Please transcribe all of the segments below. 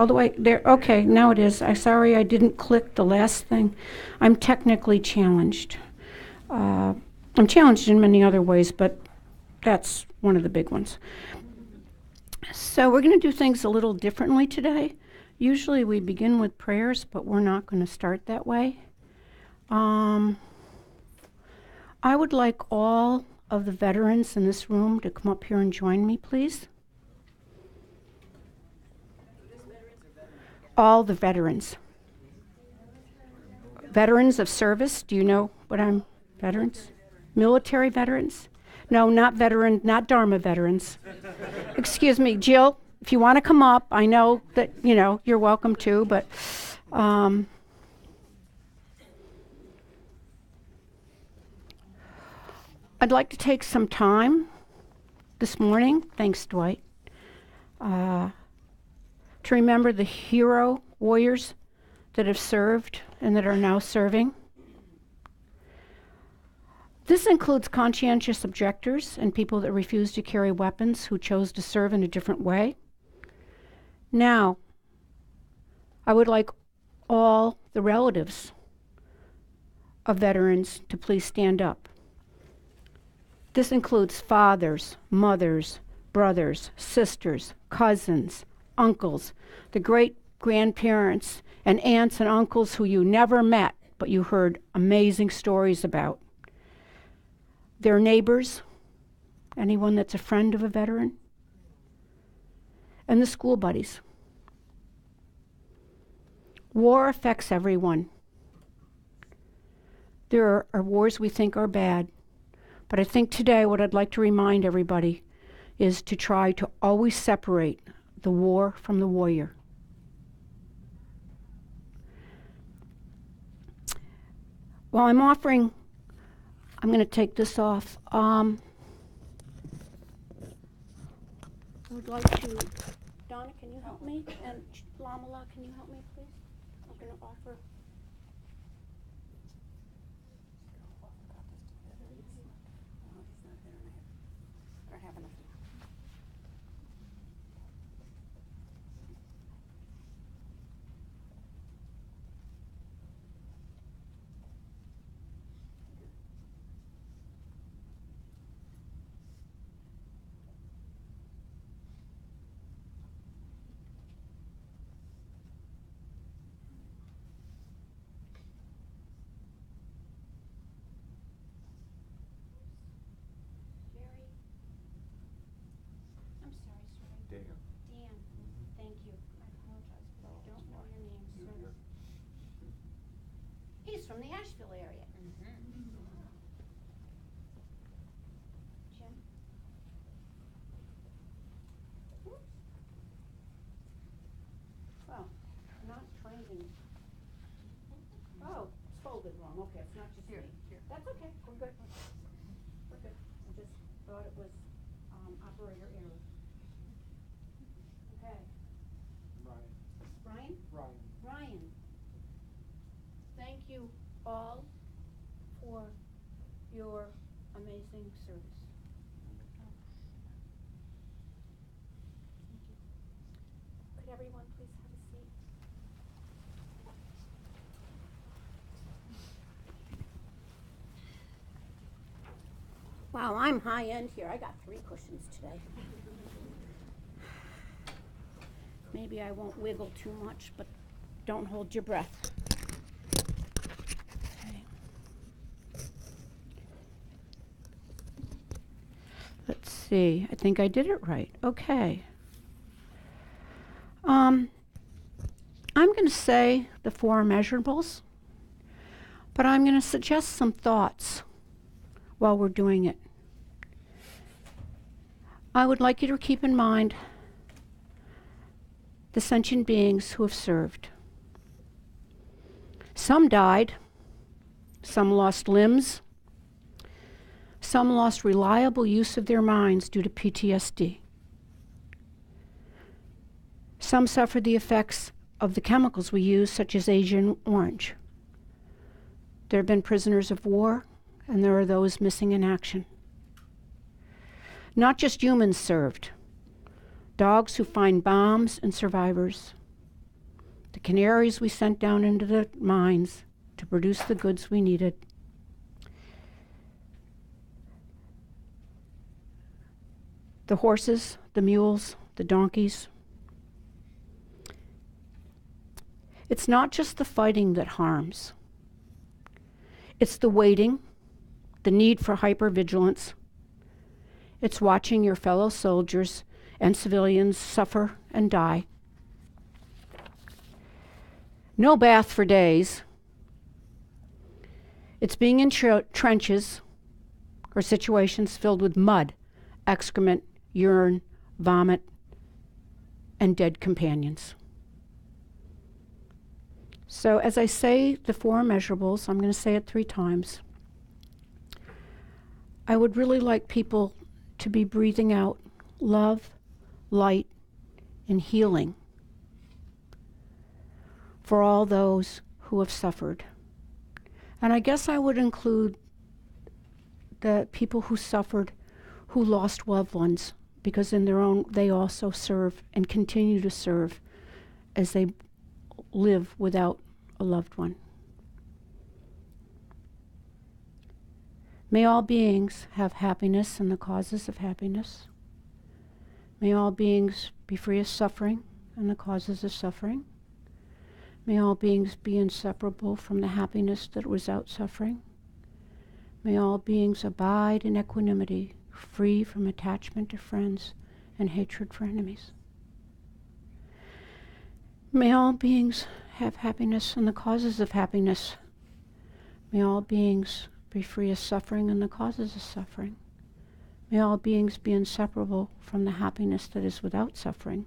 All the way there. Okay, now it is. I'm sorry I didn't click the last thing. I'm technically challenged. I'm challenged in many other ways, but that's one of the big ones. So we're going to do things a little differently today. Usually we begin with prayers, but we're not going to start that way. I would like all of the veterans in this room to come up here and join me, please. All the veterans. Veterans of service. Do you know what I'm... Veterans? Military veterans? No, not Dharma veterans. Excuse me, Jill, if you want to come up, I know that, you're welcome to, but I'd like to take some time this morning, thanks Dwight, to remember the hero warriors that have served and that are now serving. This includes conscientious objectors and people that refuse to carry weapons who chose to serve in a different way. Now, I would like all the relatives of veterans to please stand up. This includes fathers, mothers, brothers, sisters, cousins, uncles, the great-grandparents, and aunts and uncles who you never met, but you heard amazing stories about. Their neighbors, anyone that's a friend of a veteran, and the school buddies. War affects everyone. There are wars we think are bad, but I think today what I'd like to remind everybody is to try to always separate the war from the warrior. While I'm going to take this off. I would like to, Donna, can you help me? And Lamala, can you help me, please? I'm going to offer. I don't have enough. Dan, thank you. I apologize, but I don't know your name, sir. He's from the Asheville area. Jim? Well, I'm not trained in... Oh, it's folded wrong. Okay, it's not just here. That's okay. We're good. We're good. I just thought it was operator error. Okay. Ryan. Thank you all for your amazing service. Thank you. Could everyone please have a seat? Wow, I'm high end here. I got 3 cushions today. Maybe I won't wiggle too much, but don't hold your breath. Okay. Let's see. I think I did it right. Okay. I'm going to say the 4 measurables, but I'm going to suggest some thoughts while we're doing it. I would like you to keep in mind the sentient beings who have served. Some died, some lost limbs, some lost reliable use of their minds due to PTSD. Some suffered the effects of the chemicals we use, such as Agent Orange. There have been prisoners of war, and there are those missing in action. Not just humans served. Dogs who find bombs and survivors. the canaries we sent down into the mines to produce the goods we needed, the horses, the mules, the donkeys. It's not just the fighting that harms. It's the waiting, the need for hypervigilance. It's watching your fellow soldiers and civilians suffer and die. No bath for days. It's being in trenches or situations filled with mud, excrement, urine, vomit, and dead companions. So as I say the 4 immeasurables, I'm going to say it 3 times. I would really like people to be breathing out love, light, and healing for all those who have suffered. And I guess I would include the people who suffered, who lost loved ones, because in their own, they also serve and continue to serve as they live without a loved one. May all beings have happiness and the causes of happiness. May all beings be free of suffering and the causes of suffering. May all beings be inseparable from the happiness that was without suffering. May all beings abide in equanimity, free from attachment to friends and hatred for enemies. May all beings have happiness and the causes of happiness. May all beings be free of suffering and the causes of suffering. May all beings be inseparable from the happiness that is without suffering.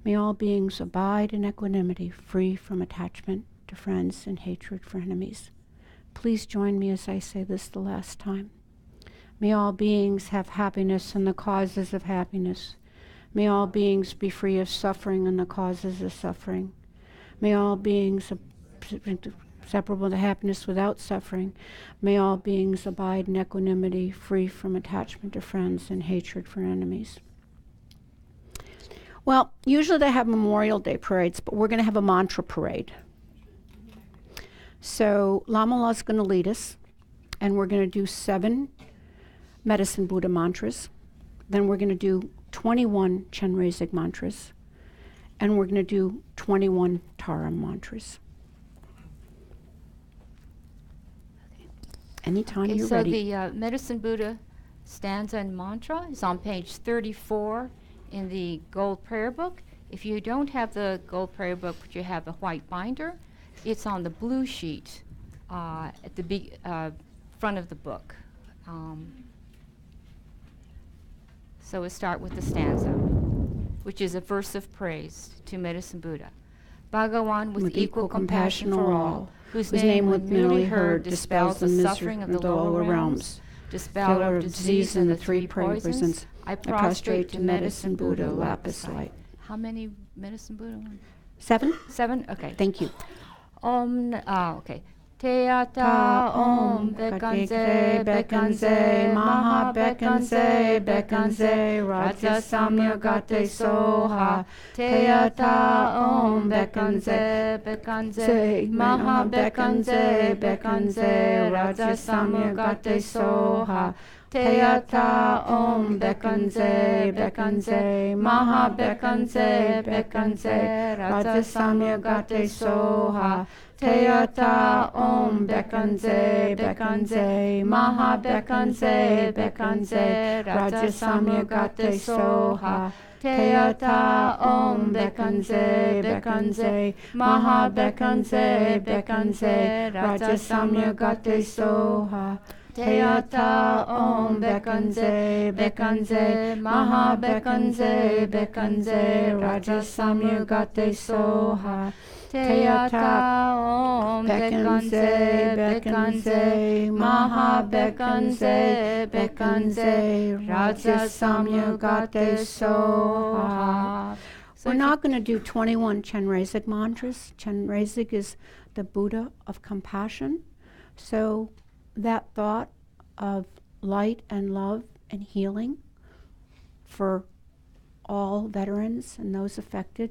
May all beings abide in equanimity, free from attachment to friends and hatred for enemies. Please join me as I say this the last time. May all beings have happiness and the causes of happiness. May all beings be free of suffering and the causes of suffering. May all beings separable to happiness without suffering. May all beings abide in equanimity, free from attachment to friends and hatred for enemies. Well, usually they have Memorial Day parades, but we're going to have a mantra parade. So Lama La's going to lead us, and we're going to do 7 Medicine Buddha mantras. Then we're going to do 21 Chenrezig mantras, and we're going to do 21 Tara mantras. Anytime you're ready. So the Medicine Buddha stanza and mantra is on page 34 in the Gold Prayer Book. If you don't have the Gold Prayer Book, but you have the white binder, it's on the blue sheet at the front of the book. So we'll start with the stanza, which is a verse of praise to Medicine Buddha. Bhagawan with equal compassion for all, whose name when merely heard dispels the suffering of the lower realms, dispeller of disease and the 3 poisons, I prostrate to Medicine Buddha, lapis light. How many Medicine Buddha? 7? 7? Okay. Thank you. Okay. Teata Om Bekanze Bekanze Maha Bekanze Bekanze Raja Samya Gate Soha Teata Om Bekanze Bekanze Maha Bekanze Bekanze Raja Samya Gate Soha Teata Om Bekanze Bekanze Maha Bekanze Bekanze Raja Samya Gate Soha Teata Om Bekanze Bekanze Maha Bekanze Bekanze Raja Samya Gate Soha Teata Om Bekanze Bekanze Maha Bekanze Bekanze Raja Samya Gate Soha Teata Om Bekanze Bekanze Maha Bekanze Bekanze Raja Samya Gate Soha Teata Om Bekanze Bekanze Maha Bekanze Bekanze Raja Samya Gate Soha. We're not going to do 21 Chenrezig mantras. Chenrezig is the Buddha of compassion. So that thought of light and love and healing for all veterans and those affected,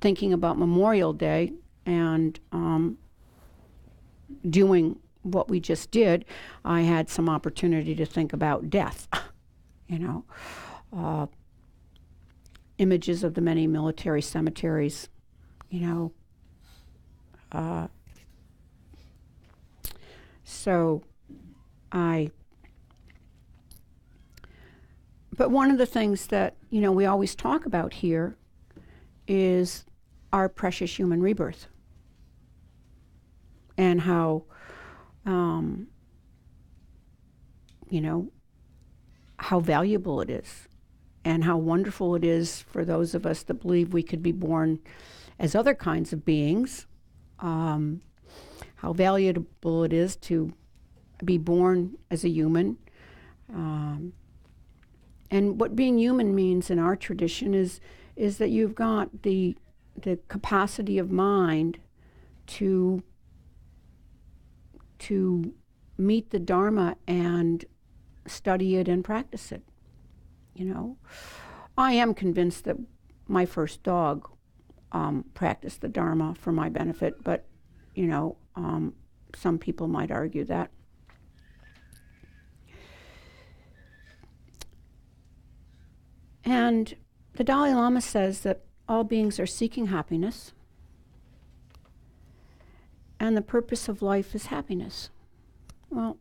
thinking about Memorial Day and doing what we just did, I had some opportunity to think about death. You know, images of the many military cemeteries, you know. But one of the things that, you know, we always talk about here is our precious human rebirth and how, you know, how valuable it is and how wonderful it is for those of us that believe we could be born as other kinds of beings, how valuable it is to be born as a human. And what being human means in our tradition is that you've got the capacity of mind to meet the Dharma and study it and practice it. You know, I am convinced that my first dog practiced the Dharma for my benefit, but you know, some people might argue that. And the Dalai Lama says that all beings are seeking happiness, and the purpose of life is happiness. Well,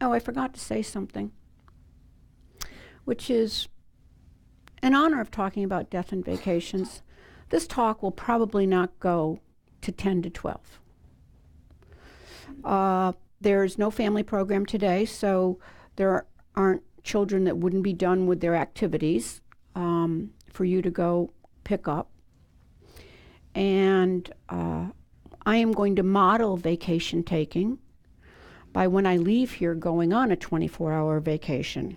I forgot to say something, which is, in honor of talking about death and vacations, this talk will probably not go to 10 to 12. There's no family program today, so there aren't children that wouldn't be done with their activities for you to go pick up. And I am going to model vacation taking by when I leave here going on a 24-hour vacation.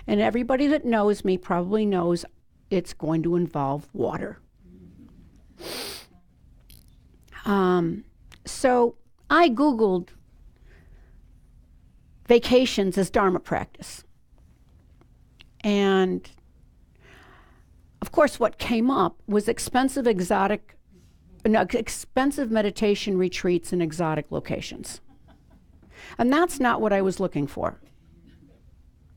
And everybody that knows me probably knows it's going to involve water. So I Googled vacations as Dharma practice. And of course what came up was expensive meditation retreats in exotic locations. And that's not what I was looking for.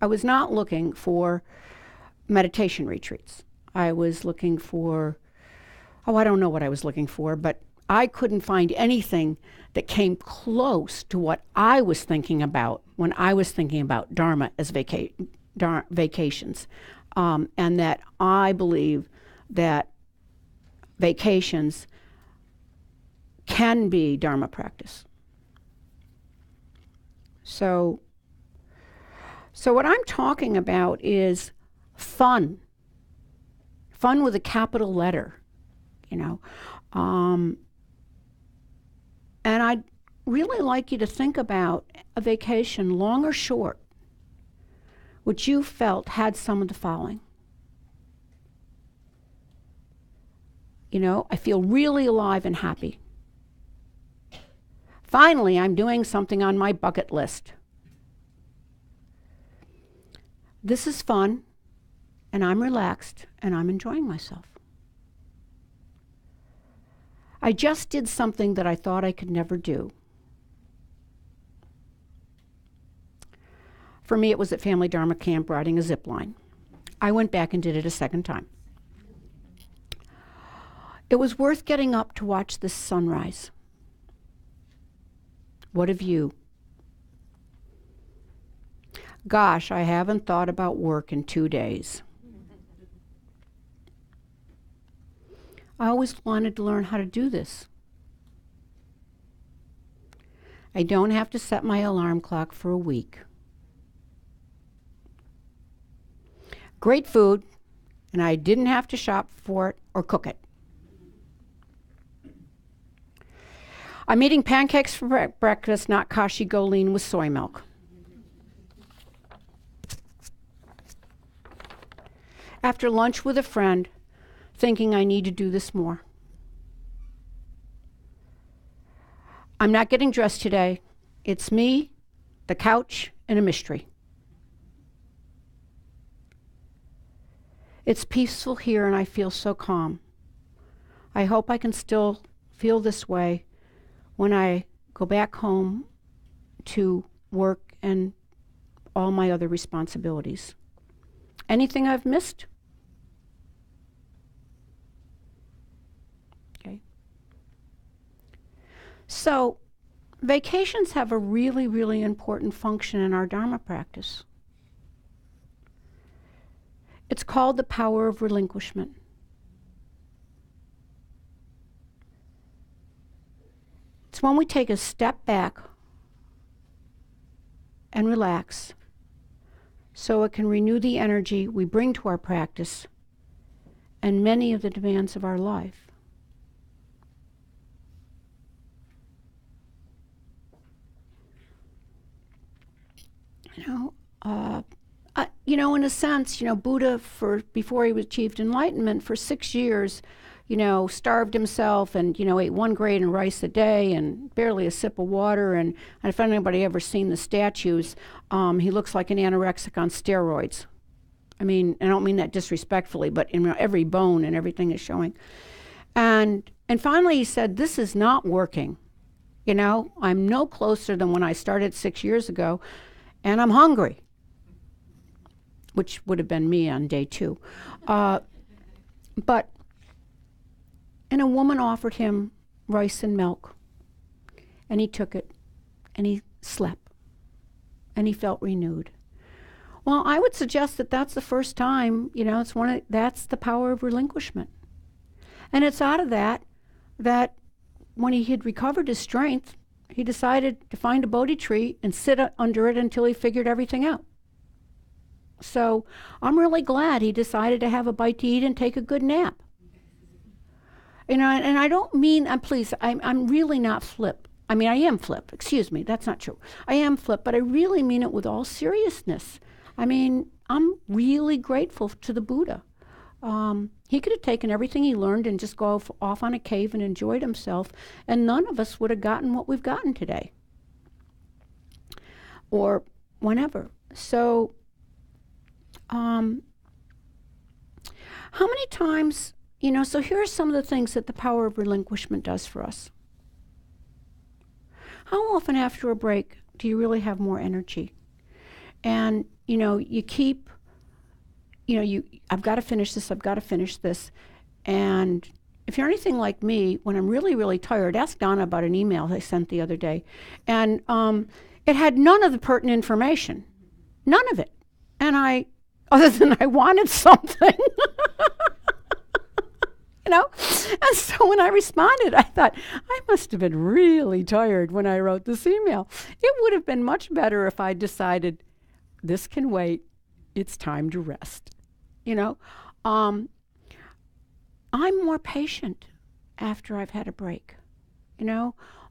I was not looking for meditation retreats. I was looking for, I don't know what I was looking for, but I couldn't find anything that came close to what I was thinking about when I was thinking about Dharma as vacations. And that I believe that vacations can be Dharma practice. So what I'm talking about is fun. Fun with a capital letter, you know. And I'd really like you to think about a vacation, long or short, which you felt had some of the following. You know, I feel really alive and happy. Finally, I'm doing something on my bucket list. This is fun, and I'm relaxed, and I'm enjoying myself. I just did something that I thought I could never do. For me, it was at Family Dharma Camp riding a zip line. I went back and did it a second time. It was worth getting up to watch this sunrise. What of you? Gosh, I haven't thought about work in 2 days. I always wanted to learn how to do this. I don't have to set my alarm clock for a week. Great food, and I didn't have to shop for it or cook it. I'm eating pancakes for breakfast, not kashi go lean with soy milk. After lunch with a friend, thinking I need to do this more. I'm not getting dressed today. It's me, the couch, and a mystery. It's peaceful here and I feel so calm. I hope I can still feel this way when I go back home to work and all my other responsibilities. Anything I've missed? Okay. So, vacations have a really, really important function in our Dharma practice. It's called the power of relinquishment. It's when we take a step back and relax so it can renew the energy we bring to our practice and many of the demands of our life. In a sense, Buddha, before he achieved enlightenment, for 6 years, starved himself and, ate 1 grain of rice a day and barely a sip of water. And if anybody ever seen the statues, he looks like an anorexic on steroids. I mean, I don't mean that disrespectfully, but every bone and everything is showing. And finally he said, this is not working. I'm no closer than when I started 6 years ago, and I'm hungry, which would have been me on day 2. And a woman offered him rice and milk, and he took it, and he slept, and he felt renewed. Well, I would suggest that that's the first time, that's the power of relinquishment. And it's out of that when he had recovered his strength, he decided to find a Bodhi tree and sit under it until he figured everything out. So I'm really glad he decided to have a bite to eat and take a good nap. And I don't mean, please, I'm really not flip. I mean, I am flip. Excuse me, that's not true. I am flip, but I really mean it with all seriousness. I mean, I'm really grateful to the Buddha. He could have taken everything he learned and just go off on a cave and enjoyed himself, and none of us would have gotten what we've gotten today. Or whenever. So, how many times, so here are some of the things that the power of relinquishment does for us. How often after a break do you really have more energy? And, you keep, I've got to finish this. And if you're anything like me, when I'm really, really tired, ask Donna about an email I sent the other day. And it had none of the pertinent information. None of it. And other than I wanted something. And so when I responded, I thought, I must have been really tired when I wrote this email. It would have been much better if I decided, this can wait, it's time to rest. I'm more patient after I've had a break.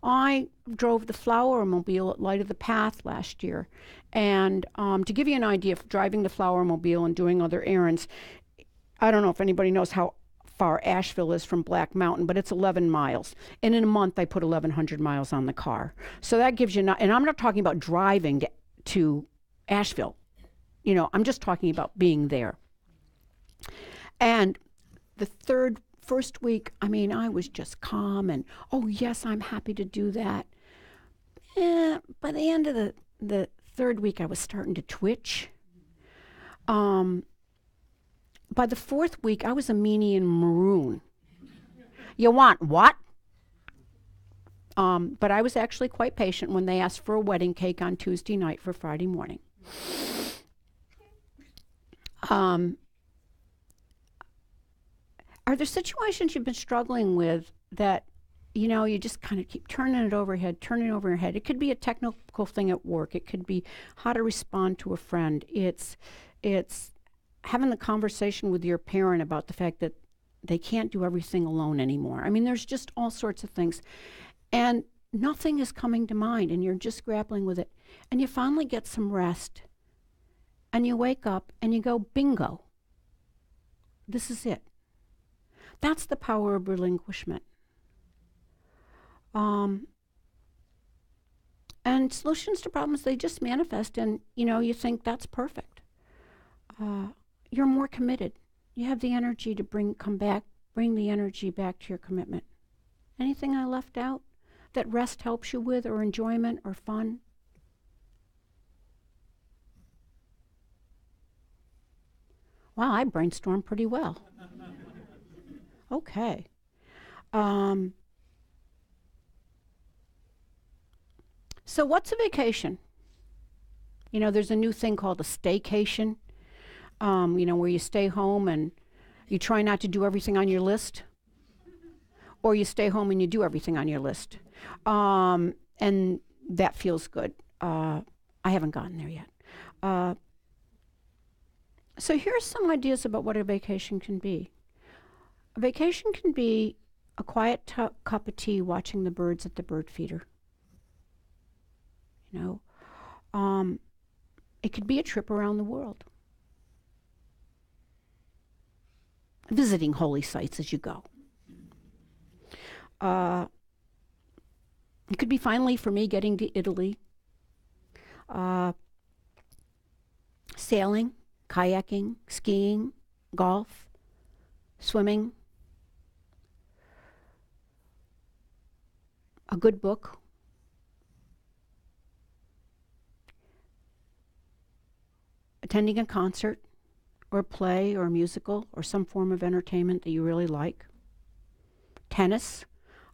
I drove the flower mobile at Light of the Path last year. And to give you an idea of driving the flower mobile and doing other errands, I don't know if anybody knows how far Asheville is from Black Mountain, but it's 11 miles. And in a month, I put 1,100 miles on the car. So that gives you, and I'm not talking about driving to Asheville. I'm just talking about being there. And the first week, I was just calm and, oh, yes, I'm happy to do that. By the end of the third week, I was starting to twitch. By the fourth week, I was a meanie in maroon. You want what? But I was actually quite patient when they asked for a wedding cake on Tuesday night for Friday morning. Are there situations you've been struggling with that, you just kind of keep turning it over your head? It could be a technical thing at work. It could be how to respond to a friend. It's having the conversation with your parent about the fact that they can't do everything alone anymore. There's just all sorts of things. And nothing is coming to mind, and you're just grappling with it. And you finally get some rest. And you wake up and you go, bingo. This is it. That's the power of relinquishment. And solutions to problems, they just manifest, and you think that's perfect. You're more committed. You have the energy to come back bring the energy back to your commitment. Anything I left out that rest helps you with, or enjoyment, or fun? Wow, I brainstormed pretty well. Okay. So what's a vacation? You know, there's a new thing called a staycation, where you stay home and you try not to do everything on your list, or you stay home and you do everything on your list. And that feels good. I haven't gotten there yet. So here's some ideas about what a vacation can be. A vacation can be a quiet cup of tea watching the birds at the bird feeder. It could be a trip around the world, visiting holy sites as you go. It could be, finally, for me, getting to Italy, sailing, kayaking, skiing, golf, swimming, a good book, attending a concert or a play or a musical or some form of entertainment that you really like. Tennis.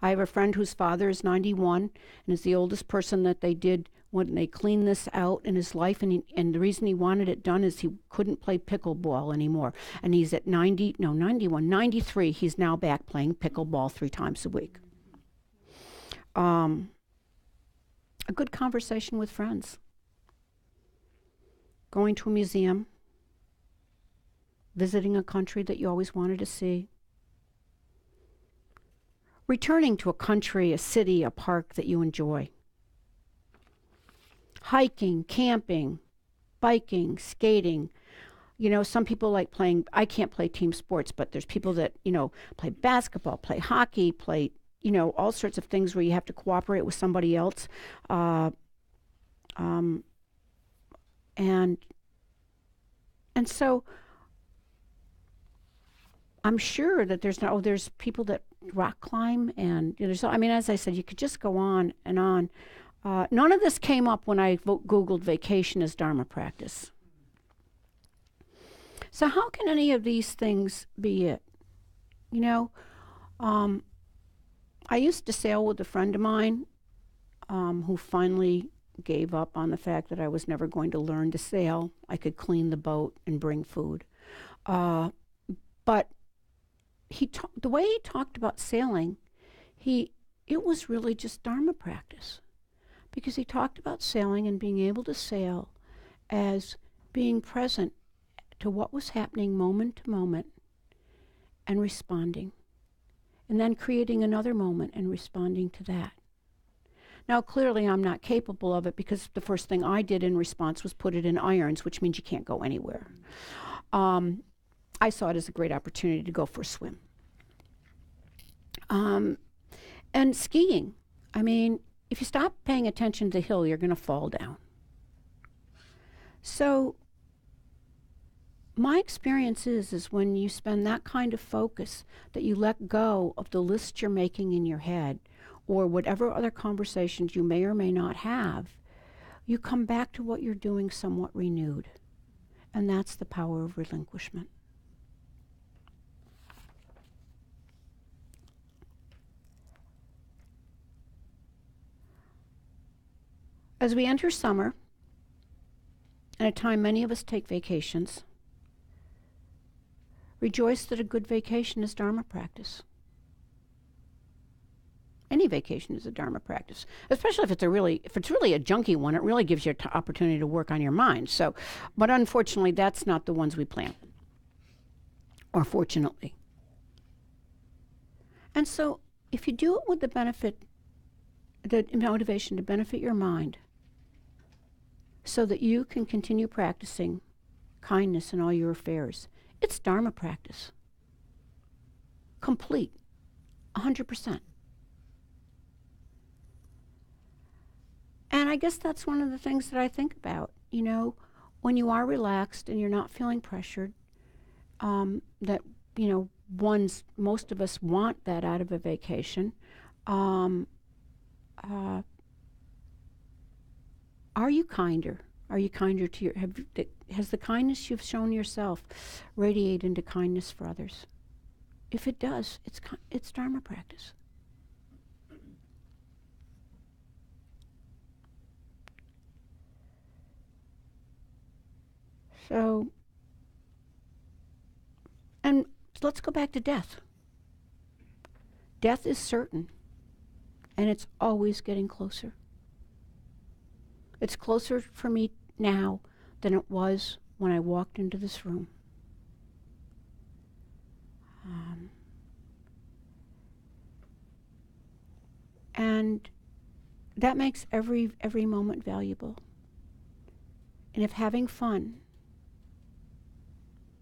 I have a friend whose father is 91 and is the oldest person that they did when they cleaned this out in his life, and the reason he wanted it done is he couldn't play pickleball anymore. And he's at 93. He's now back playing pickleball 3 times a week. A good conversation with friends. Going to a museum. Visiting a country that you always wanted to see. Returning to a country, a city, a park that you enjoy. Hiking, camping, biking, skating. Some people like playing, I can't play team sports, but there's people that, play basketball, play hockey, play, all sorts of things where you have to cooperate with somebody else. And so I'm sure that there's people that rock climb, and as I said, you could just go on and on. None of this came up when I Googled vacation as Dharma practice. So how can any of these things be it? I used to sail with a friend of mine who finally gave up on the fact that I was never going to learn to sail. I could clean the boat and bring food. But the way he talked about sailing, it was really just Dharma practice. Because he talked about sailing and being able to sail as being present to what was happening moment to moment and responding. And then creating another moment and responding to that. Now, clearly, I'm not capable of it because the first thing I did in response was put it in irons, which means you can't go anywhere. I saw it as a great opportunity to go for a swim. And skiing. If you stop paying attention to the hill, you're going to fall down. So my experience is when you spend that kind of focus, that you let go of the list you're making in your head, or whatever other conversations you may or may not have, you come back to what you're doing somewhat renewed. And that's the power of relinquishment. As we enter summer, at a time many of us take vacations, rejoice that a good vacation is Dharma practice. Any vacation is a Dharma practice, especially if it's really a junky one. It really gives you an opportunity to work on your mind. So, but unfortunately, that's not the ones we plan, or fortunately. And so, if you do it with the motivation to benefit your mind, so that you can continue practicing kindness in all your affairs, it's Dharma practice. Complete. 100%. And I guess that's one of the things that I think about, when you are relaxed and you're not feeling pressured, that, most of us want that out of a vacation. Are you kinder? Are you kinder to your, has the kindness you've shown yourself radiate into kindness for others? If it does, it's Dharma practice. So, and let's go back to death. Death is certain, and it's always getting closer. It's closer for me now than it was when I walked into this room. And that makes every moment valuable. And if having fun,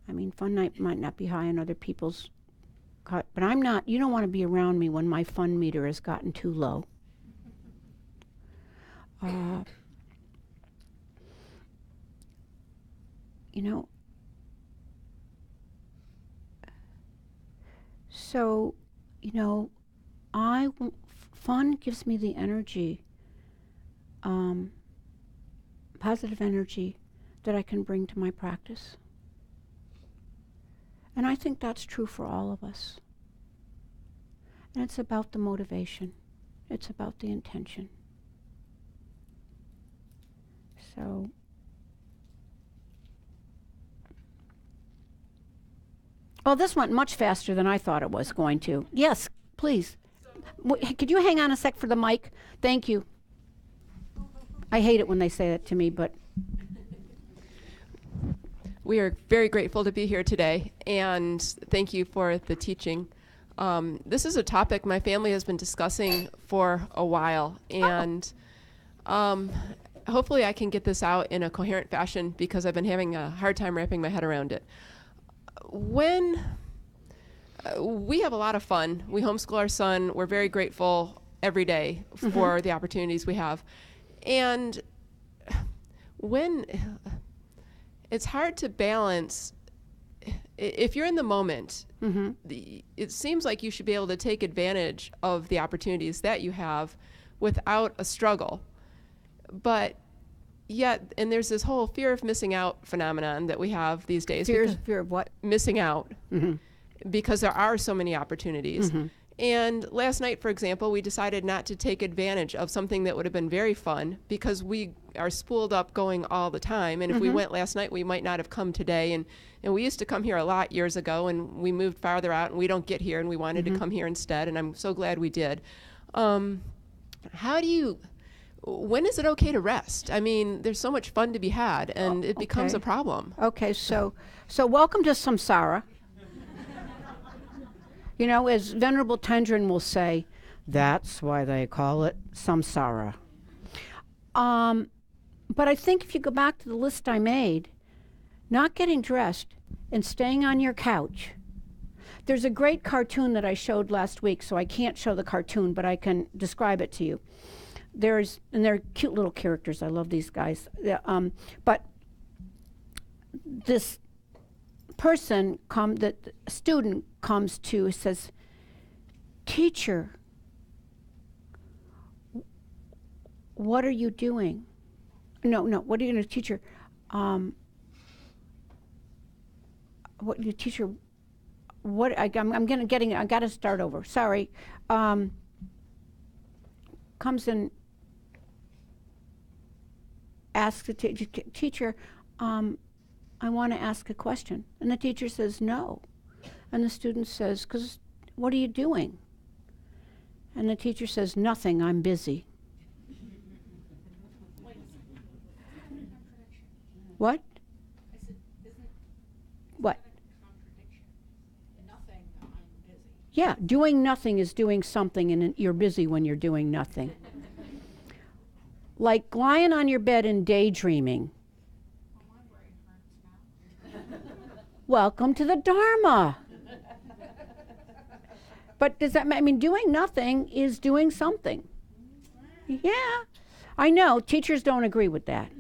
I mean, fun might not be high on other people's, but I'm not, you don't want to be around me when my fun meter has gotten too low. You know, so, you know, fun gives me the energy, positive energy that I can bring to my practice. And I think that's true for all of us. And it's about the motivation. It's about the intention. So, oh, this went much faster than I thought it was going to. Yes, please. Could you hang on a sec for the mic? Thank you. I hate it when they say that to me, but we are very grateful to be here today, and thank you for the teaching. This is a topic my family has been discussing for a while, and hopefully I can get this out in a coherent fashion because I've been having a hard time wrapping my head around it. When we have a lot of fun, we homeschool our son, we're very grateful every day for the opportunities we have. And when it's hard to balance, if you're in the moment, it seems like you should be able to take advantage of the opportunities that you have without a struggle. But yet, and there's this whole fear of missing out phenomenon that we have these days. Fear of what? Missing out. Because there are so many opportunities. And last night, for example, we decided not to take advantage of something that would have been very fun because we are spooled up going all the time. And if we went last night, we might not have come today. And we used to come here a lot years ago, and we moved farther out, and we don't get here, and we wanted to come here instead. And I'm so glad we did. When is it okay to rest? I mean, there's so much fun to be had, and it becomes a problem. Okay, so welcome to samsara. You know, as Venerable Tendrin will say, that's why they call it samsara. But I think if you go back to the list I made, not getting dressed and staying on your couch. There's a great cartoon that I showed last week, so I can't show the cartoon, but I can describe it to you. And they're cute little characters. I love these guys. But this person, the student comes to, says, "Teacher, what are you doing?" No, what are you going to, teacher? What, you teacher? What? I got to start over. Sorry. Comes and asks the teacher, I want to ask a question. And the teacher says, no. And the student says, "'Cause what are you doing?" And the teacher says, "Nothing, I'm busy." What? I said, What? contradiction? Nothing, I'm busy. Yeah, doing nothing is doing something, and you're busy when you're doing nothing. Like lying on your bed and daydreaming. Well, my brain hurts now. Welcome to the Dharma. But does that mean doing nothing is doing something? Yeah, I know. Teachers don't agree with that.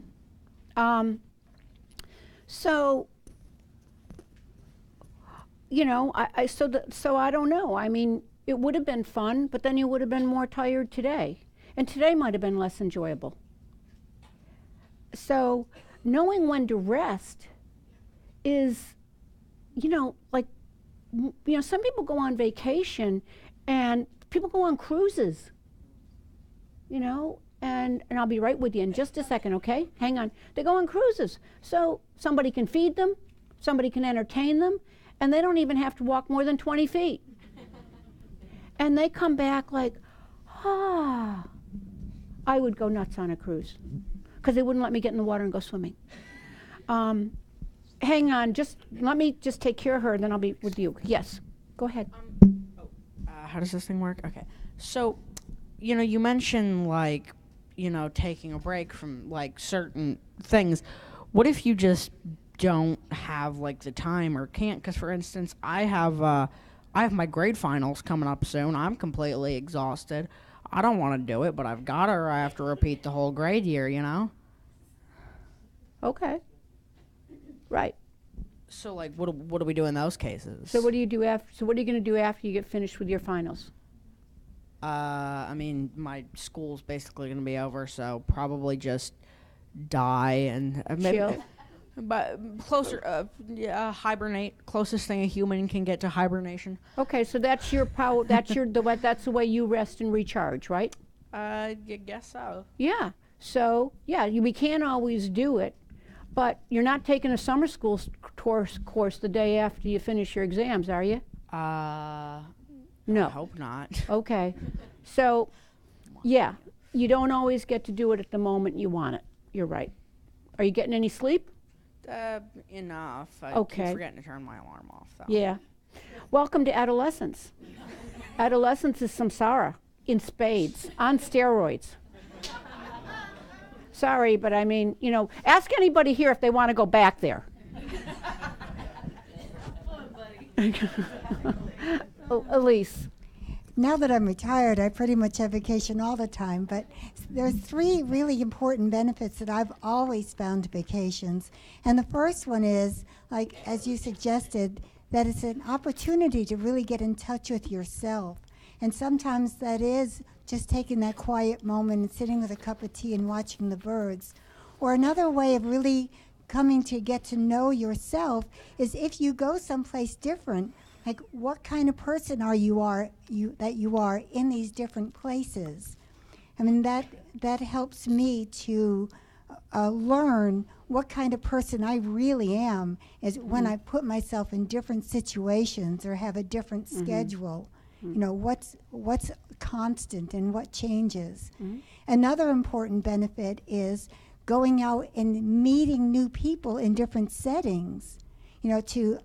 So you know, so I don't know. I mean, it would have been fun, but then you would have been more tired today. And today might have been less enjoyable. So knowing when to rest is, you know, like, you know, some people go on vacation and people go on cruises, you know, and I'll be right with you in just a second, okay? Hang on. They go on cruises. So somebody can feed them, somebody can entertain them, and they don't even have to walk more than 20 feet. And they come back like, ah. I would go nuts on a cruise because they wouldn't let me get in the water and go swimming. Hang on, let me just take care of her and then I'll be with you. Yes, go ahead. How does this thing work? Okay. So, you know, you mentioned, like, you know, taking a break from, like, certain things. What if you just don't have, like, the time or can't? Because, for instance, I have my grade finals coming up soon. I'm completely exhausted. I don't want to do it, but I've got to, or I have to repeat the whole grade year, you know? Okay. Right. So, like, what do we do in those cases? So what do you do after? So what are you going to do after you get finished with your finals? I mean, my school's basically going to be over, so probably just die and Chill. But closer, hibernate. Closest thing a human can get to hibernation. Okay, so that's your power. That's that's the way you rest and recharge, right? I guess so. Yeah. So yeah, we can't always do it, but you're not taking a summer school course the day after you finish your exams, are you? No. I hope not. Okay. So, yeah, you don't always get to do it at the moment you want it. You're right. Are you getting any sleep? Enough. I Okay. keep forgetting to turn my alarm off, though. Yeah. Welcome to adolescence. Adolescence is samsara in spades, on steroids. Sorry, but I mean, you know, ask anybody here if they want to go back there. Elise. Now that I'm retired, I pretty much have vacation all the time, but there's 3 really important benefits that I've always found to vacations. And the first one is, like, as you suggested, that it's an opportunity to really get in touch with yourself. And sometimes that is just taking that quiet moment and sitting with a cup of tea and watching the birds. Or another way of really coming to get to know yourself is if you go someplace different, like, what kind of person that you are in these different places. I mean, that helps me to learn what kind of person I really am is when I put myself in different situations or have a different schedule. You know, what's constant and what changes. Another important benefit is going out and meeting new people in different settings, you know, to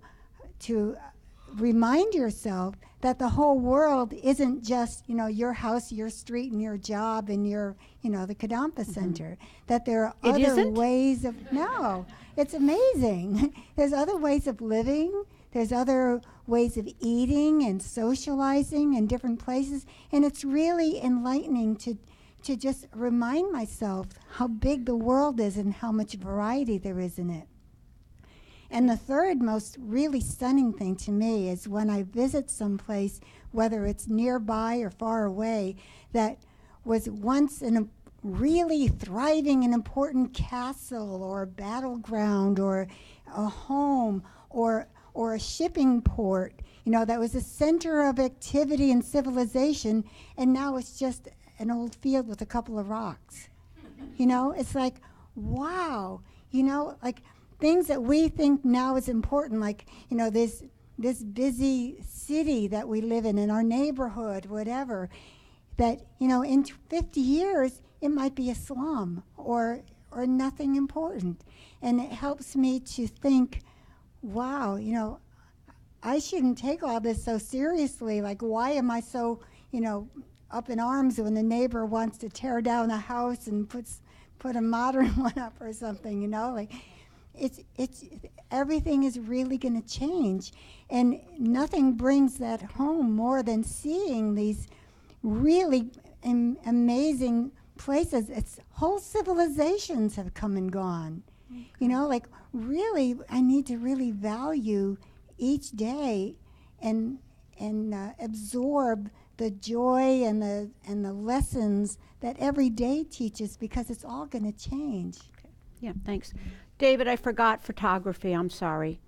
remind yourself that the whole world isn't just, you know, your house, your street, and your job, and your, you know, the Kadampa Center. That there are other ways of, no, it's amazing. There's other ways of living. There's other ways of eating and socializing in different places. And it's really enlightening to just remind myself how big the world is and how much variety there is in it. And the third most really stunning thing to me is when I visit someplace, whether it's nearby or far away, that was once in a really thriving and important castle or a battleground or a home or a shipping port, you know, that was a center of activity and civilization, and now it's just an old field with a couple of rocks. You know, it's like, wow, you know, like, things that we think now is important, like, you know, this busy city that we live in our neighborhood, whatever, that, you know, in 50 years, it might be a slum or nothing important. And it helps me to think, wow, you know, I shouldn't take all this so seriously. Like, why am I so, you know, up in arms when the neighbor wants to tear down a house and put a modern one up or something, you know? Like, it's everything is really going to change, and nothing brings that home more than seeing these really amazing places. It's whole civilizations have come and gone. You know, like, really, I need to really value each day and absorb the joy and the lessons that every day teaches, because it's all going to change. Yeah, thanks. David, I forgot photography. I'm sorry.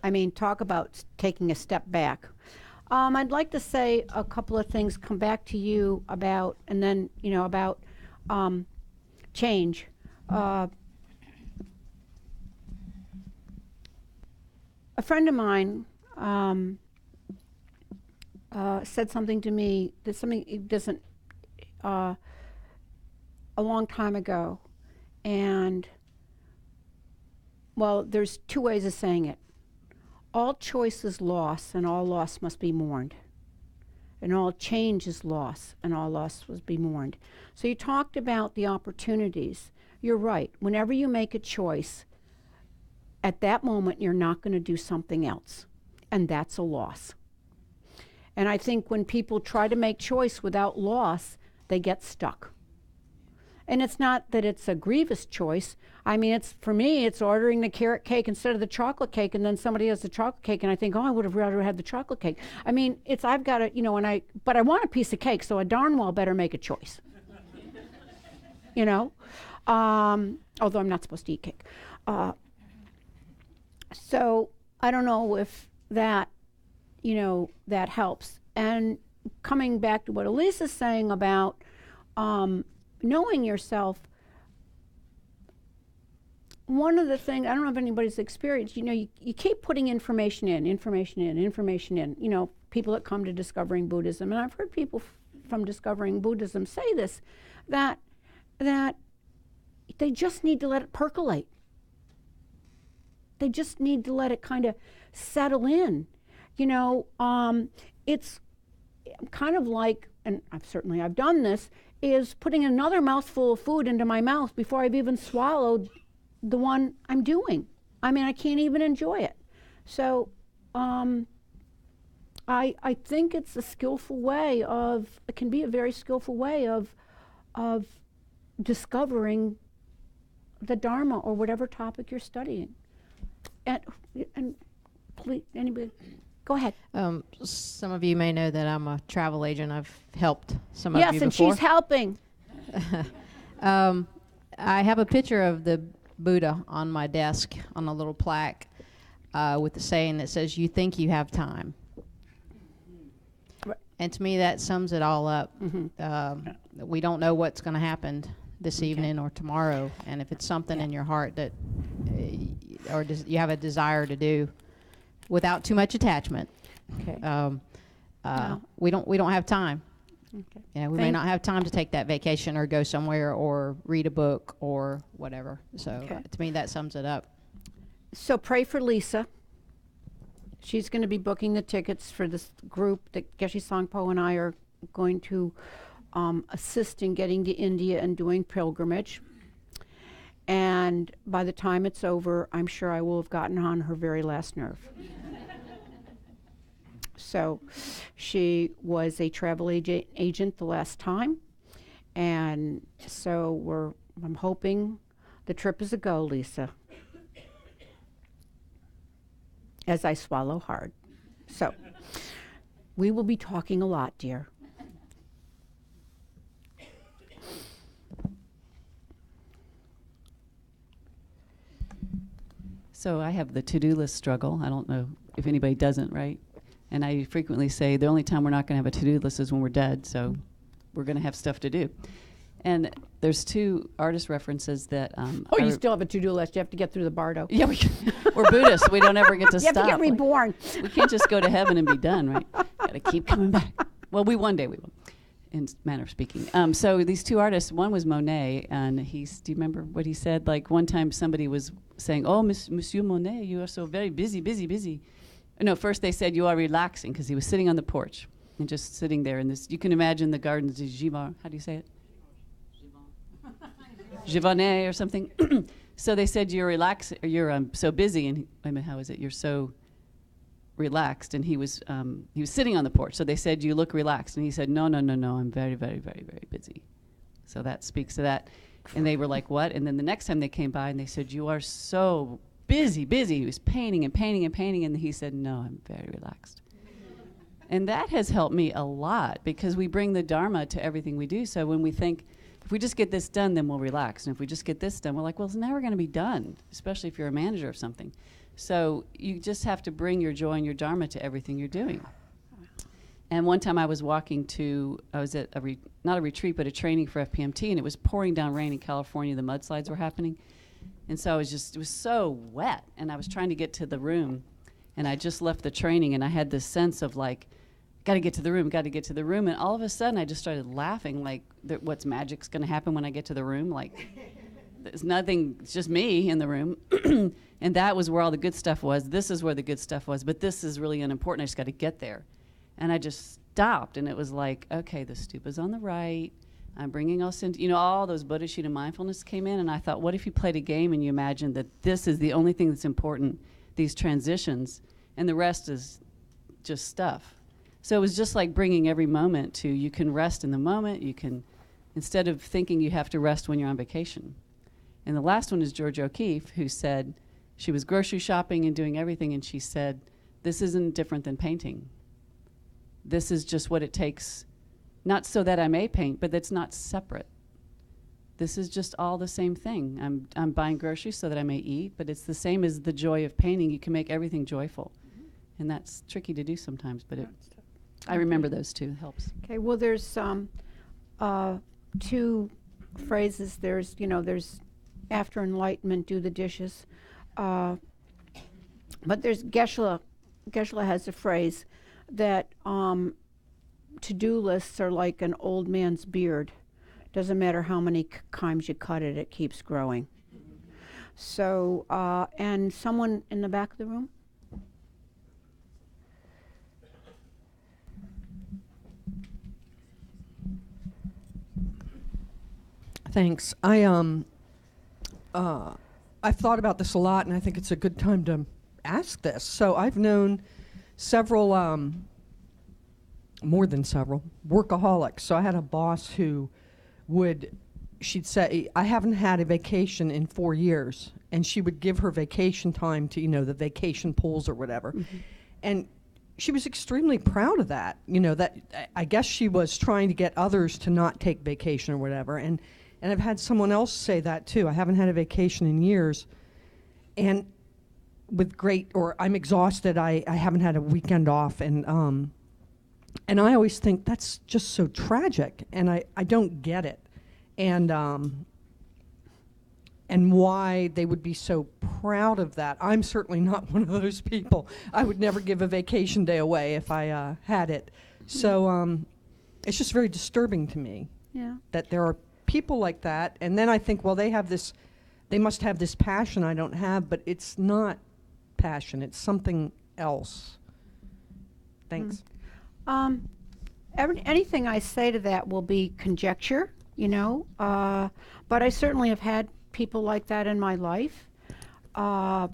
I mean, talk about taking a step back. I'd like to say a couple of things, come back to you about, and then, about change. A friend of mine said something to me, that something it doesn't, a long time ago. And, well, there's two ways of saying it. All choice is loss, and all loss must be mourned. And all change is loss, and all loss must be mourned. So you talked about the opportunities. You're right. Whenever you make a choice, at that moment, you're not going to do something else. And that's a loss. And I think when people try to make choice without loss, they get stuck. And it's not that it's a grievous choice. I mean, for me, it's ordering the carrot cake instead of the chocolate cake, and then somebody has the chocolate cake, and I think, oh, I would have rather had the chocolate cake. I mean, I've got to, but I want a piece of cake, so I darn well better make a choice. Although I'm not supposed to eat cake. So I don't know if that, that helps. And coming back to what Elisa's saying about knowing yourself, one of the things, I don't know if anybody's experienced, you keep putting information in, people that come to Discovering Buddhism, and I've heard people from Discovering Buddhism say this, that they just need to let it percolate. They just need to let it kind of settle in. It's kind of like, and I've done this, is putting another mouthful of food into my mouth before I've even swallowed the one I'm doing. I mean, I can't even enjoy it. So I think it's a skillful way it can be a very skillful way of discovering the Dharma or whatever topic you're studying. And please, anybody, go ahead. Some of you may know that I'm a travel agent. I've helped some of you before. Yes, and she's helping. I have a picture of the Buddha on my desk on a little plaque with the saying that says, "You think you have time." Right. And to me, that sums it all up. Mm-hmm. We don't know what's going to happen this evening or tomorrow. And if it's something in your heart that you have a desire to do without too much attachment, Okay. we don't have time. Okay. Yeah, we may not have time to take that vacation or go somewhere or read a book or whatever. So to me, that sums it up. So pray for Lisa. She's going to be booking the tickets for this group that Geshe Sangpo and I are going to assist in getting to India and doing pilgrimage. And by the time it's over, I'm sure I will have gotten on her very last nerve. So she was a travel agent the last time. And so I'm hoping the trip is a go, Lisa. As I swallow hard. So we will be talking a lot, dear. So I have the to-do list struggle. I don't know if anybody doesn't, right? And I frequently say the only time we're not going to have a to-do list is when we're dead, so we're going to have stuff to do. And there's two artist references that... you still have a to-do list. You have to get through the bardo. Yeah, we're Buddhists. We don't ever get to you stop. You have to get reborn. We can't just go to heaven and be done, right? Got to keep coming back. Well, one day we will, in manner of speaking. So these two artists, one was Monet, and do you remember what he said? Like one time somebody was saying, "Oh, Monsieur Monet, you are so very busy, busy, busy." No, first they said you are relaxing, because he was sitting on the porch and just sitting there in this. You can imagine the gardens de Giverny. How do you say it? Giverny or something. So they said you're relaxed. You're so busy, and wait a minute, how is it? You're so relaxed, and he was sitting on the porch. So they said you look relaxed, and he said no, I'm very, very, very, very busy. So that speaks to that. And they were like, what? And then the next time they came by and they said, you are so busy. He was painting and painting and painting, and he said, no, I'm very relaxed. And that has helped me a lot, because we bring the Dharma to everything we do. So when we think, if we just get this done, then we'll relax. And if we just get this done, we're like, well, it's never going to be done, especially if you're a manager of something. So you just have to bring your joy and your Dharma to everything you're doing. And one time I was at not a retreat, but a training for FPMT, and it was pouring down rain in California. The mudslides were happening. And so it was so wet, and I was trying to get to the room, and I just left the training, and I had this sense of like, got to get to the room. And all of a sudden I just started laughing, like, what's magic's going to happen when I get to the room? Like, there's nothing, it's just me in the room. And that was where all the good stuff was. This is where the good stuff was, but this is really unimportant. I just got to get there. And I just stopped, and it was like, okay, the stupa's on the right. I'm bringing us into, all those Buddha-shita mindfulness came in, and I thought, what if you played a game and you imagined that this is the only thing that's important, these transitions, and the rest is just stuff. So it was just like bringing every moment to, you can rest in the moment, you can, instead of thinking you have to rest when you're on vacation. And the last one is George O'Keeffe, who said she was grocery shopping and doing everything, and she said, this isn't different than painting. This is just what it takes, not so that I may paint, but that's not separate. This is just all the same thing. I'm buying groceries so that I may eat, but it's the same as the joy of painting. You can make everything joyful. And that's tricky to do sometimes, but I remember those two. It helps. Okay, well, there's two phrases. There's after enlightenment, do the dishes. But there's Geshe has a phrase that to-do lists are like an old man's beard. Doesn't matter how many times you cut it, it keeps growing. So, and someone in the back of the room? Thanks. I've thought about this a lot, and I think it's a good time to ask this. So I've known several, more than several, workaholics. So I had a boss who she'd say, I haven't had a vacation in 4 years, and she would give her vacation time to, the vacation pools or whatever. Mm-hmm. And she was extremely proud of that, that I guess she was trying to get others to not take vacation or whatever. And I've had someone else say that too. I haven't had a vacation in years, and I'm exhausted. I haven't had a weekend off, and I always think that's just so tragic, and I don't get it, and why they would be so proud of that. I'm certainly not one of those people. I would never give a vacation day away if I had it. So it's just very disturbing to me that there are people like that, and then I think, well, they must have this passion I don't have, but it's not passion, it's something else. Thanks. Anything I say to that will be conjecture, but I certainly have had people like that in my life. One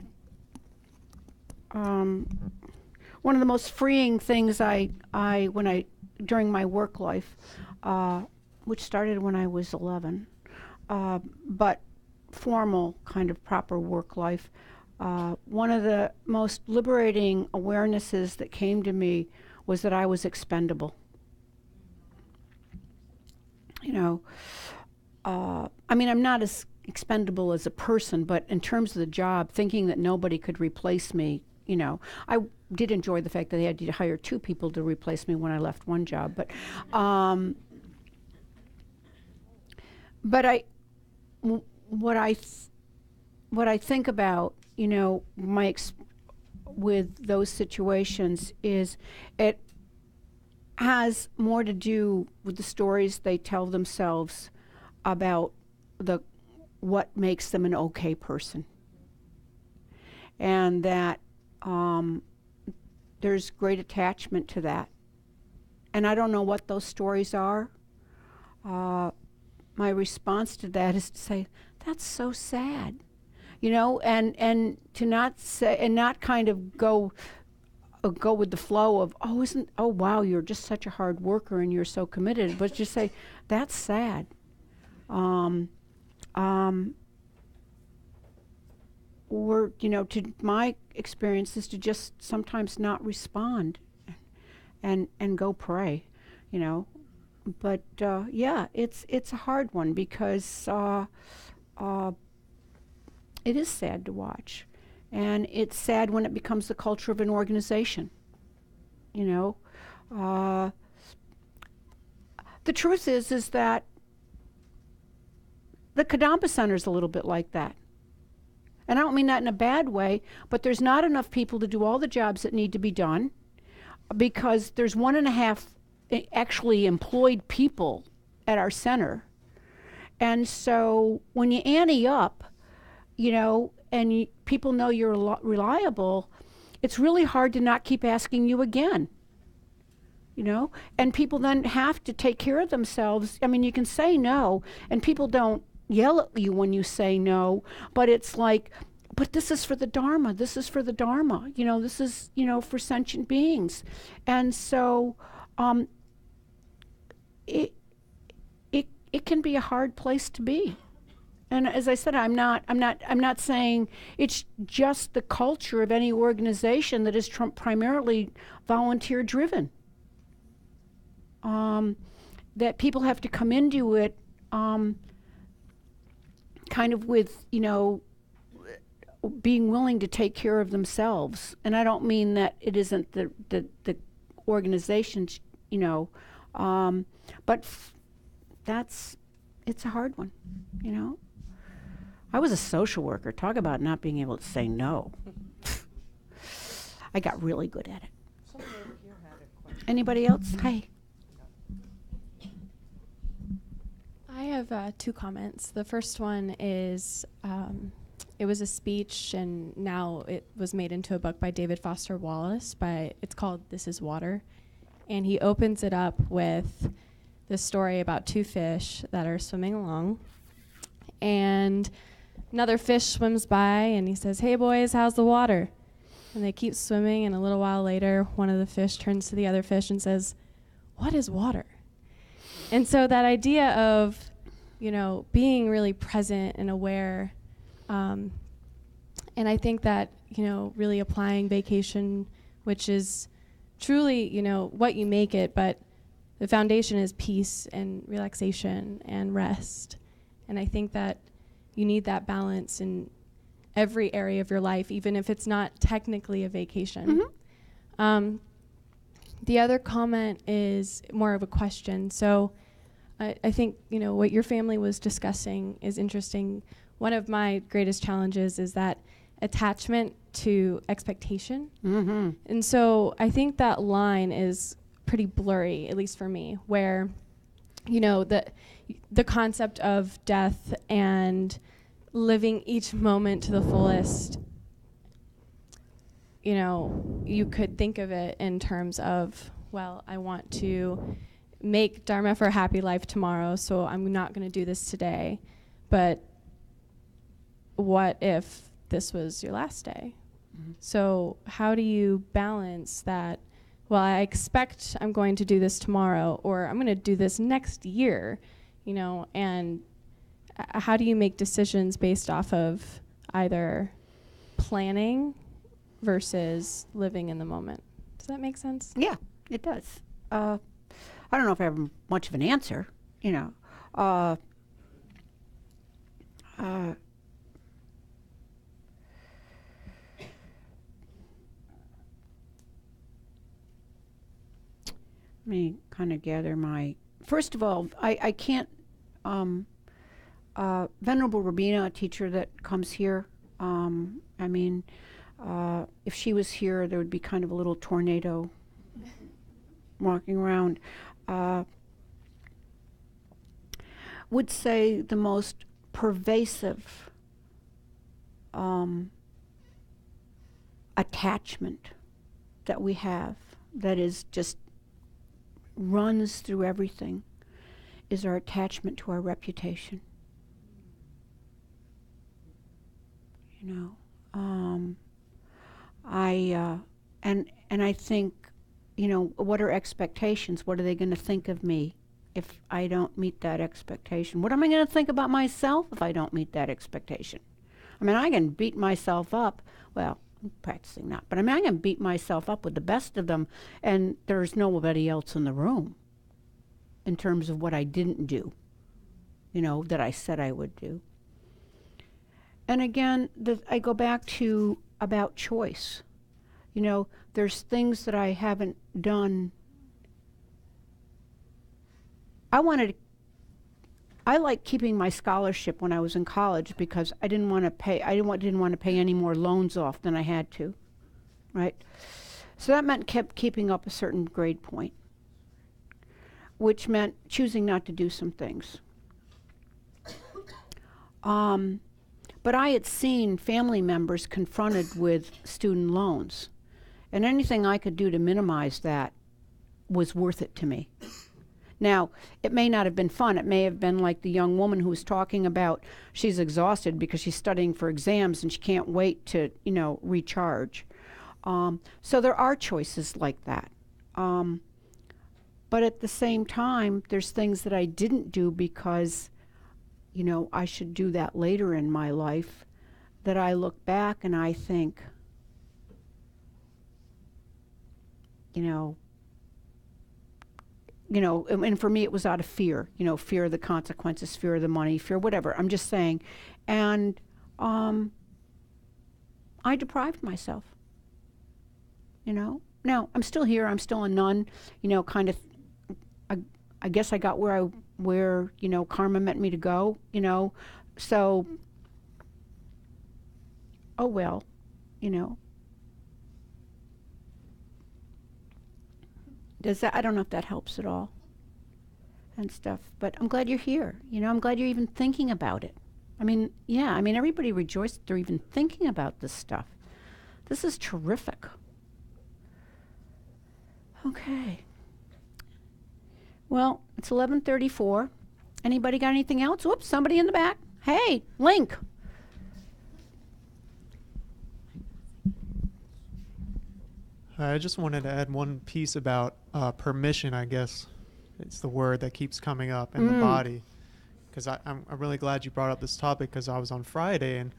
of the most freeing things during my work life, which started when I was 11, but formal kind of proper work life. One of the most liberating awarenesses that came to me was that I was expendable. I'm not as expendable as a person, but in terms of the job, thinking that nobody could replace me, I did enjoy the fact that they had to hire 2 people to replace me when I left one job, but what I think about, with those situations is it has more to do with the stories they tell themselves about what makes them an okay person, and that there's great attachment to that. And I don't know what those stories are. My response to that is to say, that's so sad, and to not say, and not kind of go with the flow of, oh wow, you're just such a hard worker and you're so committed, but just say, that's or, to my experience is to just sometimes not respond and go pray, But yeah, it's a hard one because it is sad to watch. And it's sad when it becomes the culture of an organization, The truth is that the Kadampa Center is a little bit like that. And I don't mean that in a bad way, but there's not enough people to do all the jobs that need to be done because there's 1.5 actually employed people at our center. And so when you ante up, and people know you're reliable, it's really hard to not keep asking you again. And people then have to take care of themselves. I mean, you can say no, and people don't yell at you when you say no, but it's like, but this is for the Dharma, this is for the Dharma, this is, for sentient beings. And so it can be a hard place to be. And as I said, I'm not saying it's just the culture of any organization that is primarily volunteer driven. That people have to come into it kind of with, being willing to take care of themselves. And I don't mean that it isn't the organizations, but it's a hard one, I was a social worker. Talk about not being able to say no. I got really good at it. Anybody else? Hi. I have 2 comments. The first one is it was a speech, and now it was made into a book by David Foster Wallace. It's called This Is Water. And he opens it up with this story about 2 fish that are swimming along. And another fish swims by, and he says, "Hey, boys, how's the water?" And they keep swimming, and a little while later, one of the fish turns to the other fish and says, "What is water?" And so that idea of, being really present and aware, and I think that, really applying vacation, which is truly, what you make it, but the foundation is peace and relaxation and rest. And I think that you need that balance in every area of your life, even if it's not technically a vacation. Mm-hmm. The other comment is more of a question. So I think, what your family was discussing is interesting. One of my greatest challenges is that attachment to expectation. Mm-hmm. And so I think that line is pretty blurry, at least for me, where, the concept of death and living each moment to the fullest, you could think of it in terms of, well, I want to make Dharma for a happy life tomorrow, so I'm not going to do this today. But what if this was your last day? Mm-hmm. So how do you balance that? Well, I expect I'm going to do this tomorrow, or I'm going to do this next year, and how do you make decisions based off of either planning versus living in the moment? Does that make sense? Yeah, it does. I don't know if I have much of an answer, Let me kind of gather first of all, I can't, Venerable Rabina, a teacher that comes here, if she was here, there would be kind of a little tornado walking around. Would say the most pervasive attachment that we have, that is just runs through everything, is our attachment to our reputation. I think, what are expectations? What are they going to think of me if I don't meet that expectation? What am I going to think about myself if I don't meet that expectation? I mean, I can beat myself up. Well, I'm practicing that, but I mean, I can beat myself up with the best of them, and there's nobody else in the room in terms of what I didn't do, that I said I would do. And again, I go back to about choice. There's things that I haven't done. I like keeping my scholarship when I was in college because I didn't want to pay any more loans off than I had to, right? So that meant keeping up a certain grade point, which meant choosing not to do some things. But I had seen family members confronted with student loans, and anything I could do to minimize that was worth it to me. Now, it may not have been fun. It may have been like the young woman who was talking about she's exhausted because she's studying for exams and she can't wait to, recharge. So there are choices like that. But at the same time, there's things that I didn't do because, I should do that later in my life, that I look back and I think, and for me it was out of fear, fear of the consequences, fear of the money, fear whatever. I'm just saying. And I deprived myself, Now, I'm still here. I'm still a nun, kind of. I guess I got where karma meant me to go, So, oh well, Does that? I don't know if that helps at all and stuff, but I'm glad you're here. I'm glad you're even thinking about it. Everybody rejoiced they're even thinking about this stuff. This is terrific. Okay. Well, it's 11:34. Anybody got anything else? Whoops, somebody in the back. Hey, Link. I just wanted to add one piece about permission, I guess. It's the word that keeps coming up in the body. Because I'm really glad you brought up this topic because I was on Friday and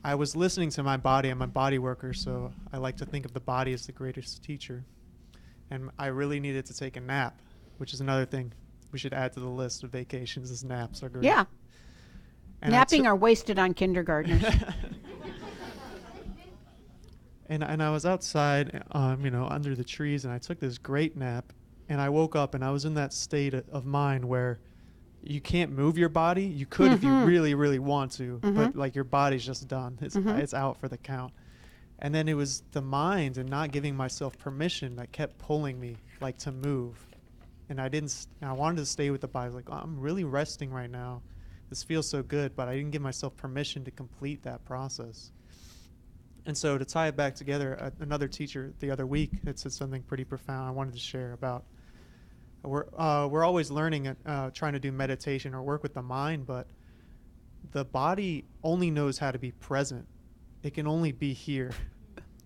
I was listening to my body. I'm a body worker, so I like to think of the body as the greatest teacher. And I really needed to take a nap, which is another thing we should add to the list of vacations is naps are great. Yeah. And Napping are wasted on kindergartners. And I was outside, under the trees, and I took this great nap, and I woke up, and I was in that state of mind where you can't move your body. You could if you really, really want to, but like your body's just done. It's out for the count. And then it was the mind and not giving myself permission that kept pulling me, like to move. And I wanted to stay with the body. Like, I'm really resting right now. This feels so good, but I didn't give myself permission to complete that process. And so to tie it back together, another teacher the other week had said something pretty profound I wanted to share about. We're always learning, trying to do meditation or work with the mind, but the body only knows how to be present. It can only be here,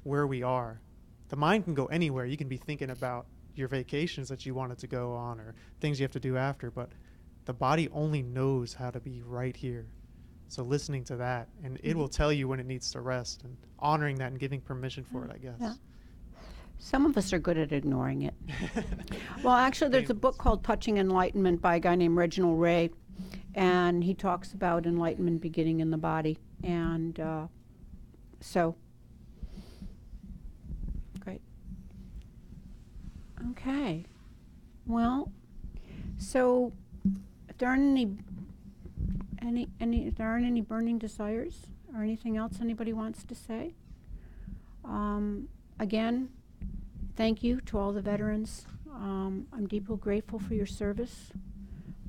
where we are. The mind can go anywhere. You can be thinking about your vacations that you wanted to go on or things you have to do after, but the body only knows how to be right here. So listening to that, and it will tell you when it needs to rest, and honoring that and giving permission for it, I guess. Yeah. Some of us are good at ignoring it. Well, actually, there's a book called Touching Enlightenment by a guy named Reginald Ray, and he talks about enlightenment beginning in the body. And great. Okay. Well, so if there aren't if there aren't any burning desires or anything else anybody wants to say, again, thank you to all the veterans. I'm deeply grateful for your service.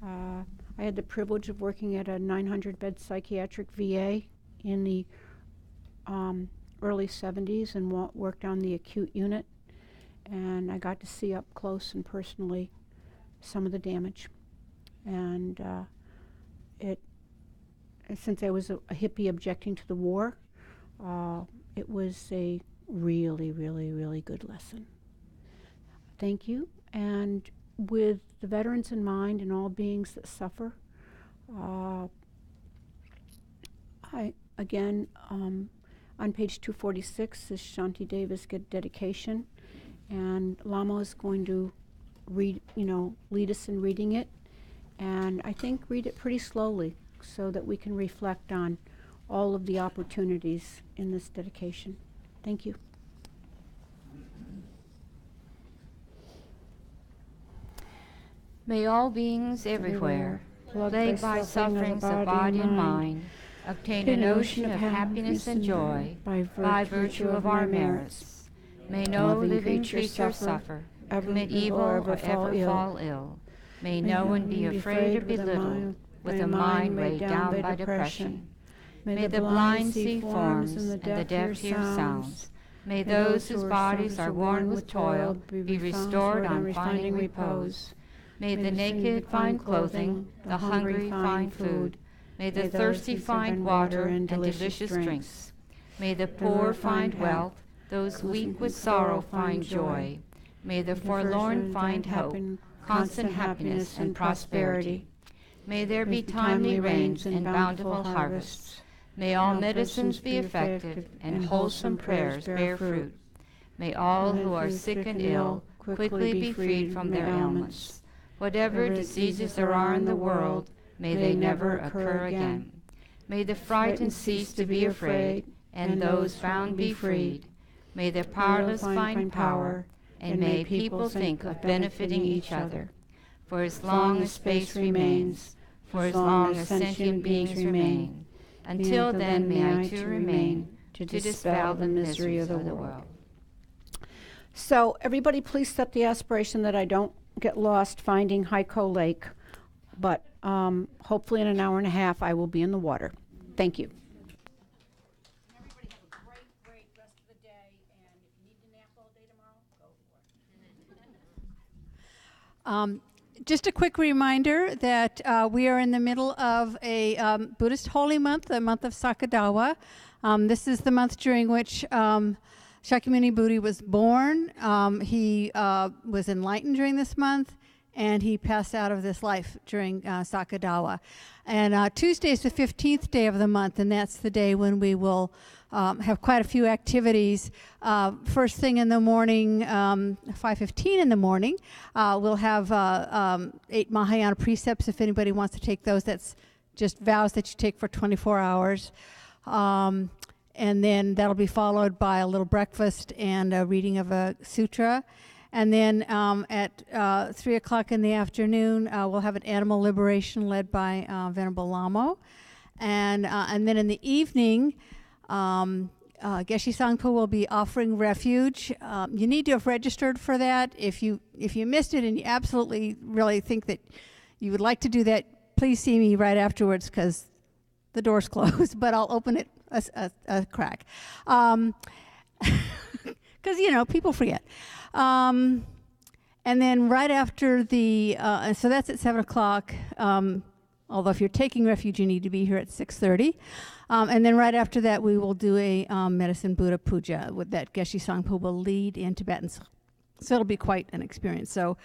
I had the privilege of working at a 900-bed psychiatric VA in the early 70s and worked on the acute unit, and I got to see up close and personally some of the damage. And since I was a hippie objecting to the war, it was a really, really, really good lesson. Thank you. And with the veterans in mind and all beings that suffer, again, on page 246 is Shanti Davis' dedication, and Lama is going to read, lead us in reading it, and I think read it pretty slowly so that we can reflect on all of the opportunities in this dedication. Thank you. May all beings everywhere, plagued by sufferings of body and mind, obtain an ocean of happiness and joy by virtue of our merits. May no living creature suffer, commit evil, or ever fall ill. May no one be afraid or belittled, with a mind weighed down by depression. May the blind see forms and the deaf hear sounds. May those whose bodies are worn with toil be restored on finding repose. May the naked find clothing, the hungry find food. May the thirsty find water and delicious drinks. May the poor find wealth, those weak with sorrow find joy. May the forlorn find hope, constant happiness and prosperity. May there be timely rains and bountiful harvests. May all medicines be effective and wholesome prayers bear fruit. May all who are sick and ill quickly be freed from their ailments. Whatever diseases there are in the world, may they never occur again. May the frightened cease to be afraid, and those bound be freed. May the powerless find power, and may people think of benefiting each other. For as long as space remains, for as long as sentient beings remain, until then may I too remain to dispel the misery of the world. So everybody please set the aspiration that I don't get lost finding Heiko Lake, but hopefully in an hour and a half I will be in the water. Thank you. Everybody have a great rest of the day, and if you need to nap all day tomorrow, go for it. Just a quick reminder that we are in the middle of a Buddhist holy month, the month of Sakadawa. This is the month during which Shakyamuni Buddha was born. He was enlightened during this month, and he passed out of this life during Sakadawa. And Tuesday is the 15th day of the month, and that's the day when we will have quite a few activities. First thing in the morning, 5:15 in the morning, we'll have 8 Mahayana precepts if anybody wants to take those. That's just vows that you take for 24 hours. And then that'll be followed by a little breakfast and a reading of a sutra. And then at 3 o'clock in the afternoon, we'll have an animal liberation led by Venerable Lamo. And then in the evening, Geshe Sangpo will be offering refuge. You need to have registered for that. If you missed it and you absolutely really think that you would like to do that, please see me right afterwards because the door's closed, but I'll open it a crack. Because, people forget. And then right after so that's at 7 o'clock. Although if you're taking refuge, you need to be here at 6:30. And then right after that, we will do a Medicine Buddha Puja with that Geshe Sangpo will lead in Tibetan. So it'll be quite an experience. So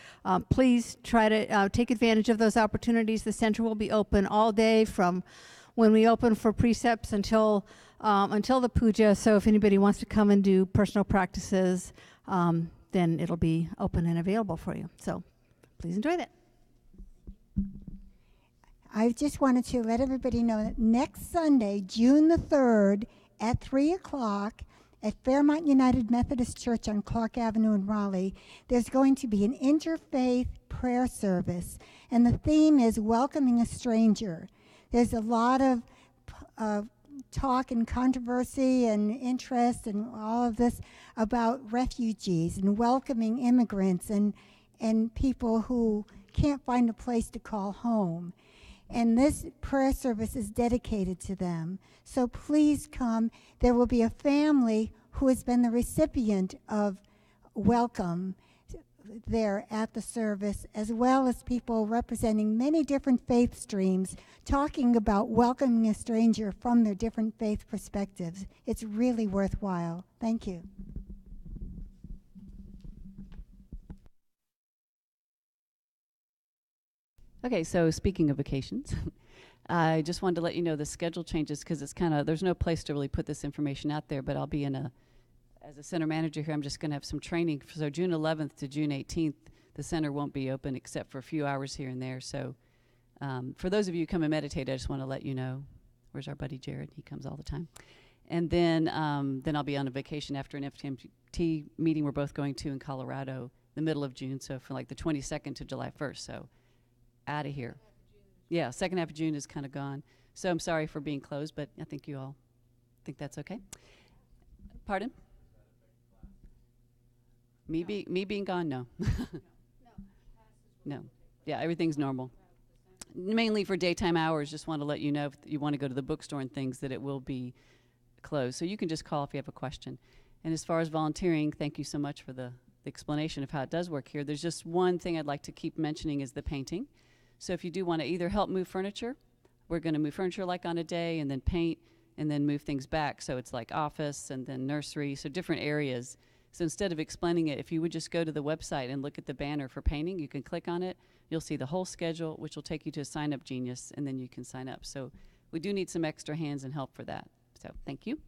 please try to take advantage of those opportunities. The center will be open all day from when we open for precepts until the puja. So if anybody wants to come and do personal practices, then it'll be open and available for you. So please enjoy that. I just wanted to let everybody know that next Sunday, June the 3rd, at 3 o'clock at Fairmont United Methodist Church on Clark Avenue in Raleigh, there's going to be an interfaith prayer service, and the theme is welcoming a stranger. There's a lot of talk and controversy and interest and all of this about refugees and welcoming immigrants and people who can't find a place to call home. And this prayer service is dedicated to them. So please come. There will be a family who has been the recipient of welcome there at the service, as well as people representing many different faith streams, talking about welcoming a stranger from their different faith perspectives. It's really worthwhile. Thank you. Okay, so speaking of vacations, I just wanted to let you know the schedule changes because it's kind of, there's no place to really put this information out there, but I'll be as a center manager here, I'm just going to have some training. So June 11th to June 18th, the center won't be open except for a few hours here and there. So for those of you who come and meditate, I just want to let you know. Where's our buddy Jared? He comes all the time. And then I'll be on a vacation after an FTMT meeting we're both going to in Colorado, the middle of June. So from like the 22nd to July 1st. So out of here. Yeah, second half of June is kind of gone. So I'm sorry for being closed, but I think you all think that's okay. Pardon? Me being gone? No. No. Yeah, everything's normal. Mainly for daytime hours, just want to let you know if you want to go to the bookstore and things that it will be closed. So you can just call if you have a question. And as far as volunteering, thank you so much for the explanation of how it does work here. There's just one thing I'd like to keep mentioning is the painting. So if you do want to either help move furniture, we're going to move furniture like on a day and then paint and then move things back. So it's like office and then nursery, so different areas. So instead of explaining it, if you would just go to the website and look at the banner for painting, you can click on it. You'll see the whole schedule, which will take you to Sign Up Genius, and then you can sign up. So we do need some extra hands and help for that. So thank you.